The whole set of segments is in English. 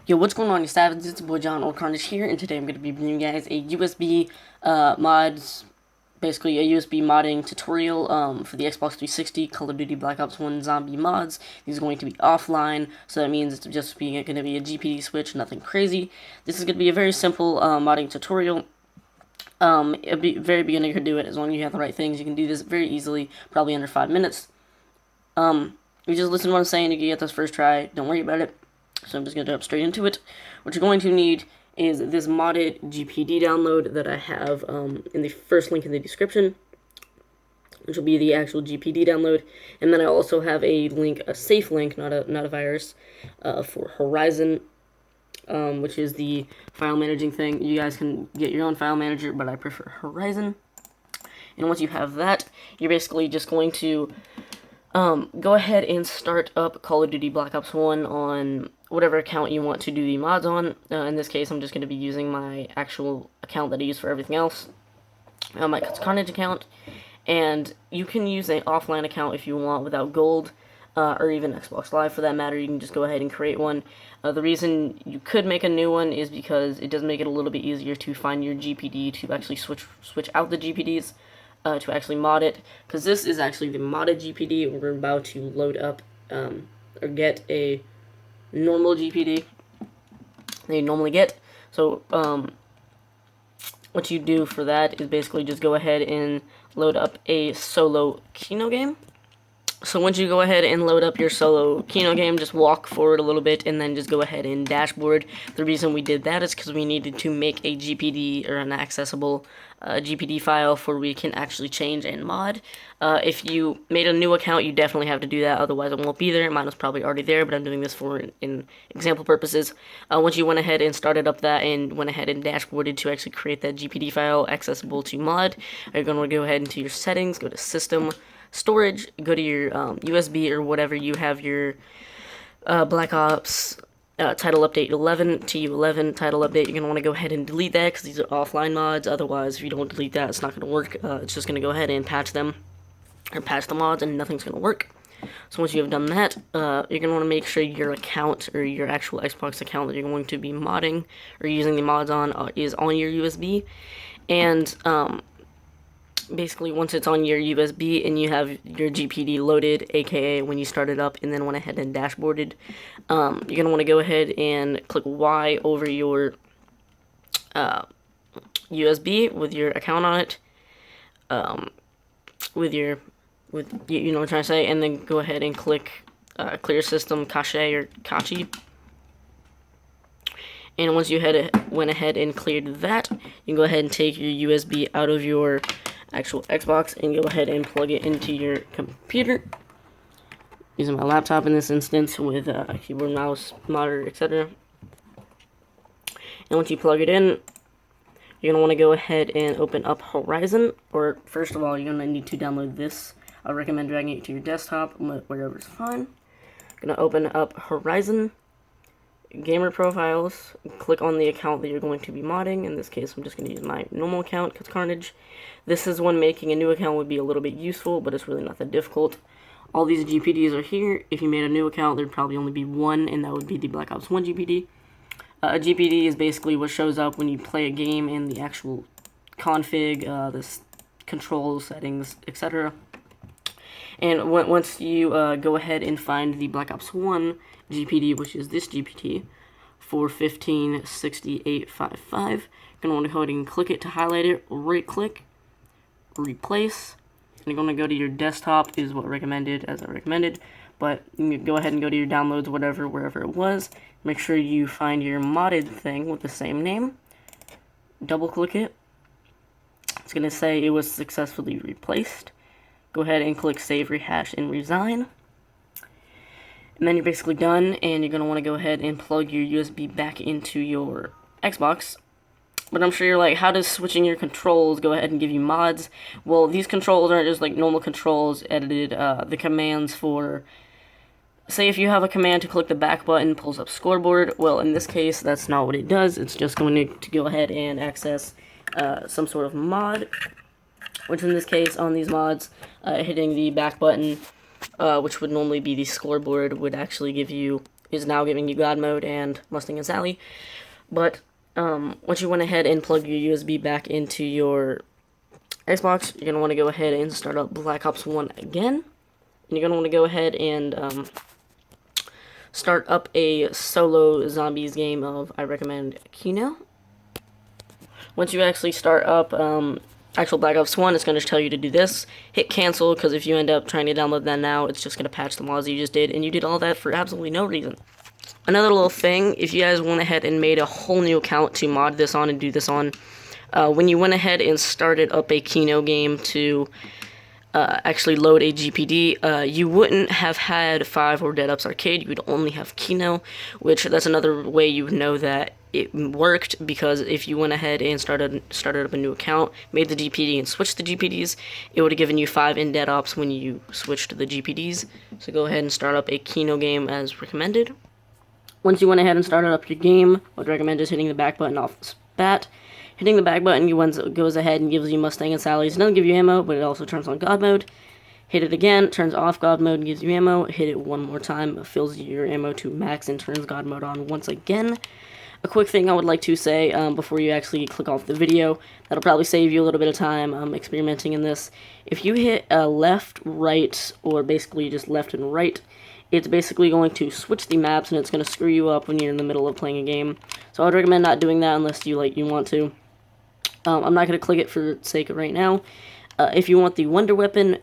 Yo, what's going on, you savages? It's your boy John Carnage here, and today I'm going to be bringing you guys a USB mods, basically a USB modding tutorial for the Xbox 360 Call of Duty Black Ops 1 zombie mods. These are going to be offline, so that means it's just going to be a GPD switch, nothing crazy. This is going to be a very simple modding tutorial. A very beginner could do it as long as you have the right things. You can do this very easily, probably under 5 minutes. You just listen to what I'm saying, you can get this first try, don't worry about it. So I'm just going to jump straight into it. What you're going to need is this modded GPD download that I have in the first link in the description, which will be the actual GPD download. And then I also have a link, a safe link, not a virus, for Horizon, which is the file managing thing. You guys can get your own file manager, but I prefer Horizon. And once you have that, you're basically just going to go ahead and start up Call of Duty Black Ops 1 on whatever account you want to do the mods on. In this case, I'm just going to be using my actual account that I use for everything else, my CuTs Carnage account. And you can use an offline account if you want without gold, or even Xbox Live for that matter. You can just go ahead and create one. The reason you could make a new one is because it does make it a little bit easier to find your GPD, to actually switch out the GPDs. To actually mod it, because this is actually the modded GPD. We're about to load up or get a normal GPD that you normally get. So what you do for that is basically just go ahead and load up a solo Kino game. So once you go ahead and load up your solo Kino game, just walk forward a little bit and then just go ahead and dashboard. The reason we did that is because we needed to make a GPD or an accessible GPD file for we can actually change and mod. If you made a new account, you definitely have to do that, otherwise it won't be there. Mine was probably already there, but I'm doing this for in example purposes. Once you went ahead and started up that and went ahead and dashboarded to actually create that GPD file accessible to mod, you're going to go ahead into your settings, go to System, Storage, go to your USB or whatever you have your Black Ops title update 11, TU11 title update. You're going to want to go ahead and delete that because these are offline mods. Otherwise, if you don't delete that, it's not going to work. It's just going to go ahead and patch them, or patch the mods, and nothing's going to work. So once you have done that, you're going to want to make sure your account, or your actual Xbox account that you're going to be modding or using the mods on is on your USB. And basically, once it's on your USB and you have your GPD loaded, aka when you start it up and then went ahead and dashboarded, you're going to want to go ahead and click Y over your USB with your account on it, you know what I'm trying to say, and then go ahead and click Clear System Cache or Cache. And once you went ahead and cleared that, you can go ahead and take your USB out of your actual Xbox and go ahead and plug it into your computer. Using my laptop in this instance with a keyboard, mouse, monitor, etc. And once you plug it in, you're going to want to go ahead and open up Horizon. Or first of all, you're going to need to download this. I recommend dragging it to your desktop, wherever's fine. Going to open up Horizon, Gamer Profiles, click on the account that you're going to be modding. In this case, I'm just going to use my normal account, CuTs Carnage. This is when making a new account would be a little bit useful, but it's really not that difficult. All these GPDs are here. If you made a new account, there'd probably only be one, and that would be the Black Ops 1 GPD. A GPD is basically what shows up when you play a game in the actual config, the controls, settings, etc. And once you go ahead and find the Black Ops 1 GPD, which is this GPD, 4156855, you're going to want to go ahead and click it to highlight it, right-click, replace, and you're going to go to your desktop is what recommended, as I recommended, but you can go ahead and go to your downloads, wherever it was. Make sure you find your modded thing with the same name, double-click it. It's going to say it was successfully replaced. Go ahead and click Save, Rehash, and Resign. And then you're basically done, and you're going to want to go ahead and plug your USB back into your Xbox. But I'm sure you're like, how does switching your controls go ahead and give you mods? Well, these controls aren't just like normal controls edited. The commands for, say if you have a command to click the back button, pulls up scoreboard. Well, in this case, that's not what it does. It's just going to go ahead and access some sort of mod, which in this case, on these mods, hitting the back button, which would normally be the scoreboard, would actually give you is now giving you God mode and Mustang and Sally. But once you went ahead and plug your USB back into your Xbox, you're going to want to go ahead and start up Black Ops 1 again. And you're going to want to go ahead and start up a solo zombies game of, I recommend, Kino. Once you actually start up actual Black Ops 1, it's going to tell you to do this. Hit cancel, because if you end up trying to download that now, it's just going to patch the mods you just did, and you did all that for absolutely no reason. Another little thing, if you guys went ahead and made a whole new account to mod this on and do this on, when you went ahead and started up a Kino game to actually load a GPD, you wouldn't have had 5 or Dead Ups Arcade, you would only have Kino, which that's another way you would know that it worked, because if you went ahead and started up a new account, made the GPD and switched the GPDs, it would have given you 5 in Dead Ops when you switched to the GPDs. So go ahead and start up a Kino game as recommended. Once you went ahead and started up your game, I would recommend just hitting the back button off the bat. Hitting the back button goes ahead and gives you Mustang and Sally's. It doesn't give you ammo, but it also turns on God mode. Hit it again, turns off God mode and gives you ammo. Hit it one more time, it fills your ammo to max and turns God mode on once again. A quick thing I would like to say before you actually click off the video, that'll probably save you a little bit of time experimenting in this. If you hit left, right, or basically just left and right, it's basically going to switch the maps and it's going to screw you up when you're in the middle of playing a game. So I would recommend not doing that unless you want to. I'm not going to click it for sake of right now. If you want the Wonder Weapon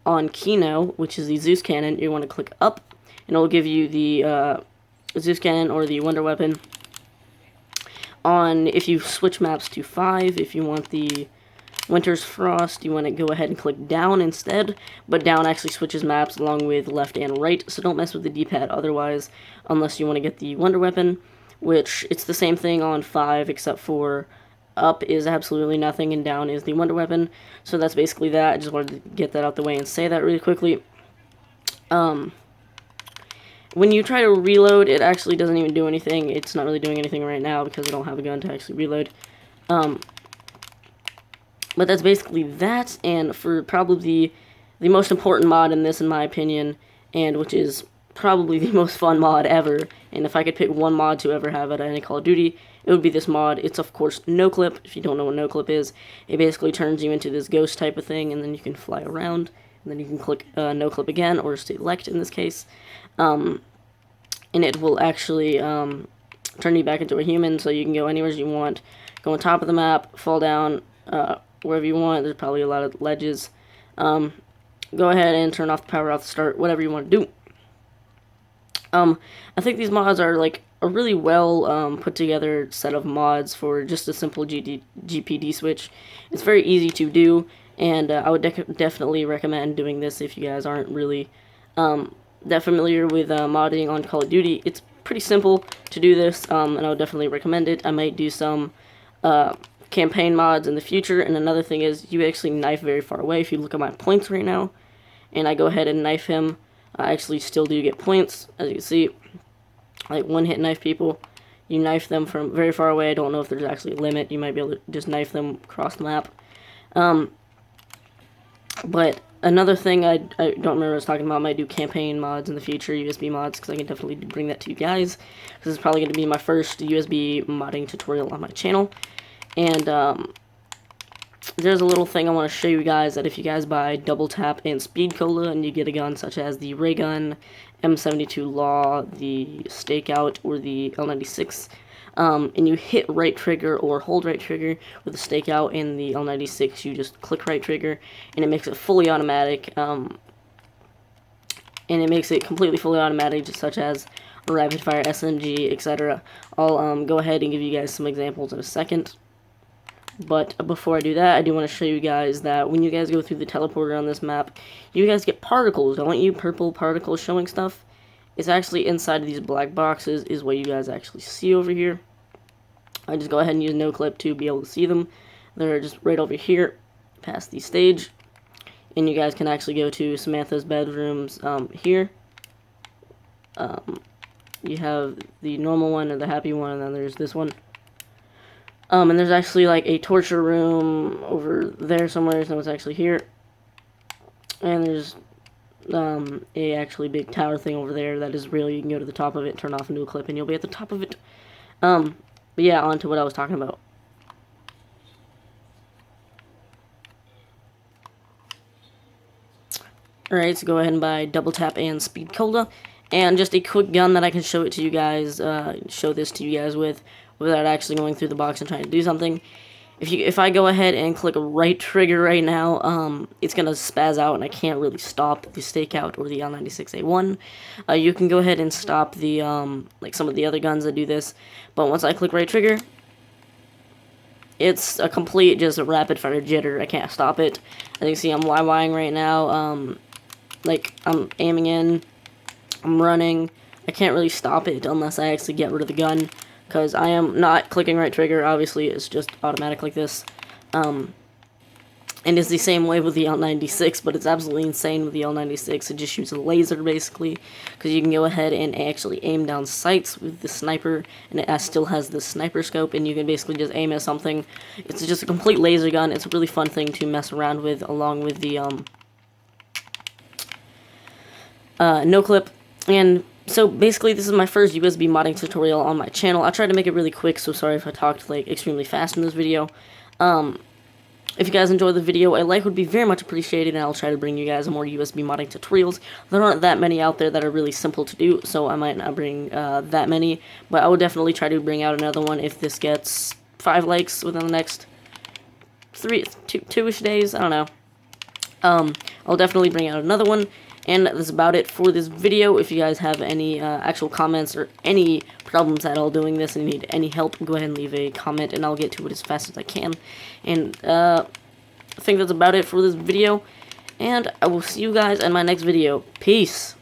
on Kino, which is the Zeus Cannon, you want to click up, and it'll give you the Zeus Cannon or the Wonder Weapon. On, if you switch maps to 5, if you want the Winter's Frost, you want to go ahead and click down instead, but down actually switches maps along with left and right, so don't mess with the D-pad otherwise, unless you want to get the Wonder Weapon, which it's the same thing on 5, except for up is absolutely nothing and down is the Wonder Weapon. So that's basically that. I just wanted to get that out the way and say that really quickly. When you try to reload, it actually doesn't even do anything. It's not really doing anything right now because I don't have a gun to actually reload. But that's basically that, and for probably the most important mod in this, in my opinion, and which is probably the most fun mod ever, and if I could pick one mod to ever have at any Call of Duty, it would be this mod. It's, of course, no clip. If you don't know what no clip is, it basically turns you into this ghost type of thing, and then you can fly around, and then you can click no clip again, or select in this case, and it will actually turn you back into a human, so you can go anywhere you want, go on top of the map, fall down, wherever you want. There's probably a lot of ledges. Go ahead and turn off the power off the start, whatever you want to do. I think these mods are like a really well put together set of mods for just a simple GPD switch. It's very easy to do, and I would definitely recommend doing this if you guys aren't really that familiar with modding on Call of Duty. It's pretty simple to do this, and I would definitely recommend it. I might do some campaign mods in the future, and another thing is you actually knife very far away. If you look at my points right now, and I go ahead and knife him, I actually still do get points, as you can see. Like one-hit knife people, you knife them from very far away. I don't know if there's actually a limit. You might be able to just knife them across the map. But another thing I don't remember what I was talking about, I might do campaign mods in the future, USB mods, because I can definitely bring that to you guys. This is probably going to be my first USB modding tutorial on my channel. And there's a little thing I want to show you guys, that if you guys buy double tap and speed cola and you get a gun such as the ray gun, M72 Law, the stakeout, or the L96, and you hit right trigger or hold right trigger with the stakeout and the L96, you just click right trigger and it makes it fully automatic, and it makes it completely fully automatic, just such as a rapid fire SMG, etc. I'll go ahead and give you guys some examples in a second. But before I do that, I do want to show you guys that when you guys go through the teleporter on this map, you guys get particles, don't you? Purple particles showing stuff. It's actually inside of these black boxes is what you guys actually see over here. I just go ahead and use no clip to be able to see them. They're just right over here, past the stage. And you guys can actually go to Samantha's bedrooms here. You have the normal one or the happy one, and then there's this one. And there's actually like a torture room over there somewhere, so it's actually here. And there's a actually big tower thing over there that is real. You can go to the top of it, turn off a new clip, and you'll be at the top of it. But yeah, on to what I was talking about. Alright, so go ahead and buy double tap and speed cola. And just a quick gun that I can show it to you guys, show this to you guys with, without actually going through the box and trying to do something. If I go ahead and click right trigger right now, it's gonna spaz out and I can't really stop the stakeout or the L96A1. You can go ahead and stop the, like some of the other guns that do this, but once I click right trigger, it's a complete just a rapid fire jitter. I can't stop it. As you can see, I'm YYing right now, like I'm aiming in, I'm running. I can't really stop it unless I actually get rid of the gun, because I am not clicking right trigger. Obviously, it's just automatic like this. And it's the same way with the L96, but it's absolutely insane with the L96. It just shoots a laser, basically, because you can go ahead and actually aim down sights with the sniper, and it still has the sniper scope, and you can basically just aim at something. It's just a complete laser gun. It's a really fun thing to mess around with, along with the no clip. And so basically this is my first USB modding tutorial on my channel. I tried to make it really quick, so sorry if I talked like extremely fast in this video. If you guys enjoyed the video, a like would be very much appreciated, and I'll try to bring you guys more USB modding tutorials. There aren't that many out there that are really simple to do, so I might not bring that many, but I will definitely try to bring out another one if this gets 5 likes within the next two-ish days. I don't know. I'll definitely bring out another one. And that's about it for this video. If you guys have any actual comments or any problems at all doing this and need any help, go ahead and leave a comment and I'll get to it as fast as I can. And I think that's about it for this video. And I will see you guys in my next video. Peace.